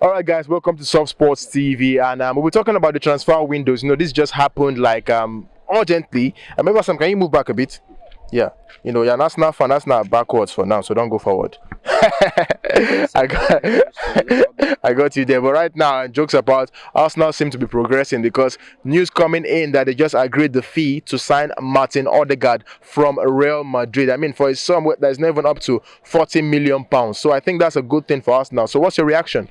All right, guys, welcome to Soft Sports TV, and we'll be talking about the transfer windows. This just happened like urgently. Maybe some, can you move back a bit? Yeah, you're an Arsenal fan. That's not backwards for now, so don't go forward. I got, I got you there. But right now, jokes apart, Arsenal seem to be progressing because news coming in that they just agreed the fee to sign Martin Odegaard from Real Madrid. I mean, for a sum that is not even up to £40 million. So I think that's a good thing for us now. So what's your reaction?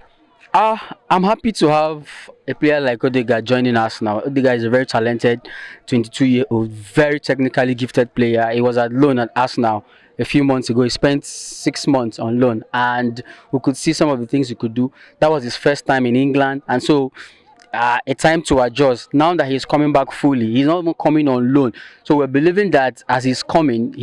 I'm happy to have a player like Odegaard joining us now. Odegaard is a very talented 22-year-old, very technically gifted player. He was at loan at Arsenal a few months ago. He spent 6 months on loan, and we could see some of the things he could do. That was his first time in England, and so a time to adjust. Now that he's coming back fully, he's not even coming on loan. So we're believing that as he's coming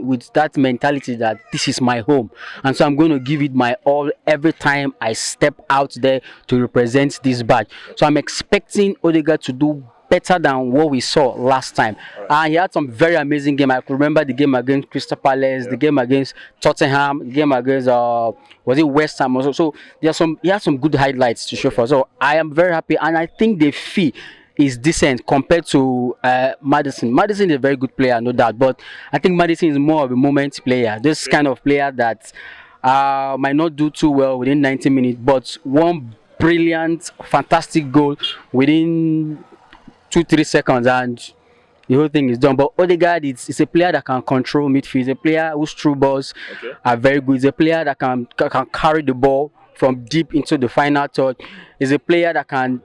with that mentality that this is my home. And so I'm going to give it my all every time I step out there to represent this badge. So I'm expecting Odegaard to do better than what we saw last time. And he had some very amazing game. I could remember the game against Crystal Palace, the game against Tottenham, the game against was it West Ham also. So he had some good highlights to show for us. So I am very happy, and I think the fee is decent compared to Maddison. Maddison is a very good player, no doubt, but I think Maddison is more of a moment player. This kind of player that might not do too well within 90 minutes, but one brilliant, fantastic goal within 2-3 seconds and the whole thing is done. But Odegaard is a player that can control midfield. He's a player whose through balls are very good. He's a player that can carry the ball from deep into the final third. He's a player that can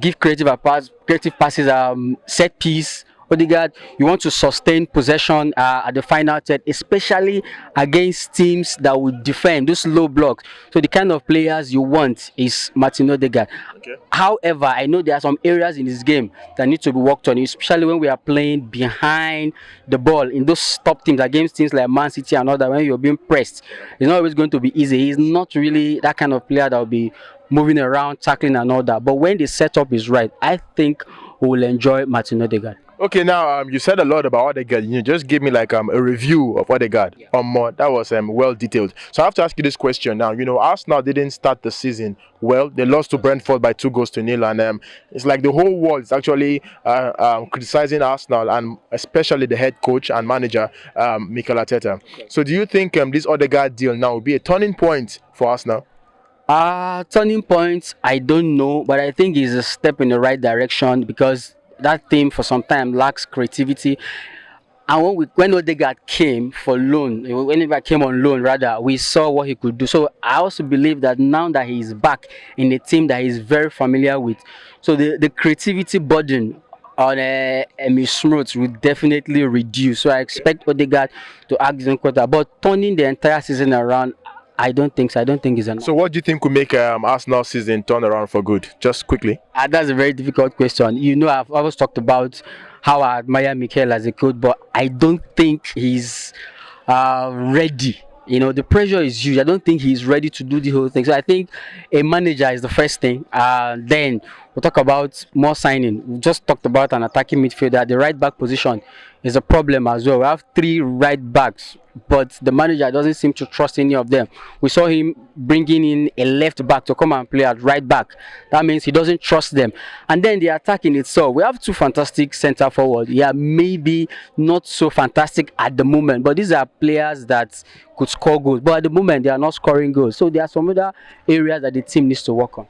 give creative passes, set piece. Odegaard, you want to sustain possession at the final third, especially against teams that will defend those low blocks. So the kind of players you want is Martin Odegaard. However, I know there are some areas in this game that need to be worked on, especially when we are playing behind the ball in those top teams against teams like Man City and other. When you're being pressed, it's not always going to be easy. He's not really that kind of player that will be moving around, tackling and all that. But when the setup is right, I think we will enjoy Martin Odegaard. Okay, now you said a lot about Odegaard. You just give me like a review of Odegaard. That was well detailed. So I have to ask you this question now. Arsenal didn't start the season well. They lost to Brentford by 2-0, and it's like the whole world is actually criticizing Arsenal, and especially the head coach and manager Mikel Arteta. So do you think this Odegaard deal now will be a turning point for Arsenal? Turning point, I don't know, but I think it's a step in the right direction because that team for some time lacks creativity. And when Odegaard came for loan, when Odegaard came on loan rather, we saw what he could do. So I also believe that now that he is back in a team that he's very familiar with, so the creativity burden on Emil Smith will definitely reduce. So I expect Odegaard to act his own quota. But turning the entire season around, I don't think so. I don't think it's enough. So what do you think could make Arsenal season turn around for good? Just quickly. That's a very difficult question. I've always talked about how I admire Mikel as a coach, but I don't think he's ready. The pressure is huge. I don't think he's ready to do the whole thing. So I think a manager is the first thing. Then we'll talk about more signing. We just talked about an attacking midfielder. The right back position is a problem as well. We have 3 right backs, but the manager doesn't seem to trust any of them. We saw him bringing in a left back to come and play at right back. That means he doesn't trust them. And then the attacking itself, we have 2 fantastic centre forward. Yeah, maybe not so fantastic at the moment, but these are players that could score goals. But at the moment, they are not scoring goals. So there are some other areas that the team needs to work on.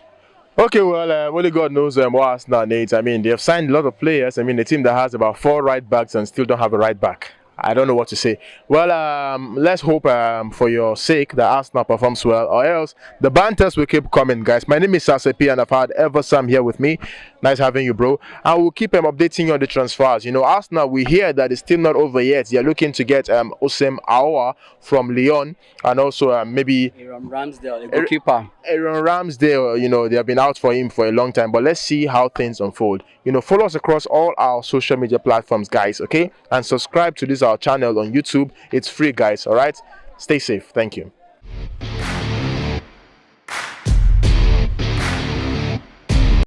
Okay, well, only God knows what Arsenal needs. I mean, they have signed a lot of players. I mean, a team that has about 4 right backs and still don't have a right back. I don't know what to say. Well, let's hope for your sake that Arsenal performs well, or else the banters will keep coming, guys. My name is Sasepi, and I've had Evalsam here with me. Nice having you, bro. And we'll keep updating you on the transfers. Arsenal, we hear that it's still not over yet. They're looking to get Osem Aouar from Lyon, and also maybe Aaron Ramsdale, the goalkeeper. Aaron Ramsdale, they have been out for him for a long time, but let's see how things unfold. Follow us across all our social media platforms, guys, okay? And subscribe to our channel on YouTube. It's free, guys, all right? Stay safe. Thank you.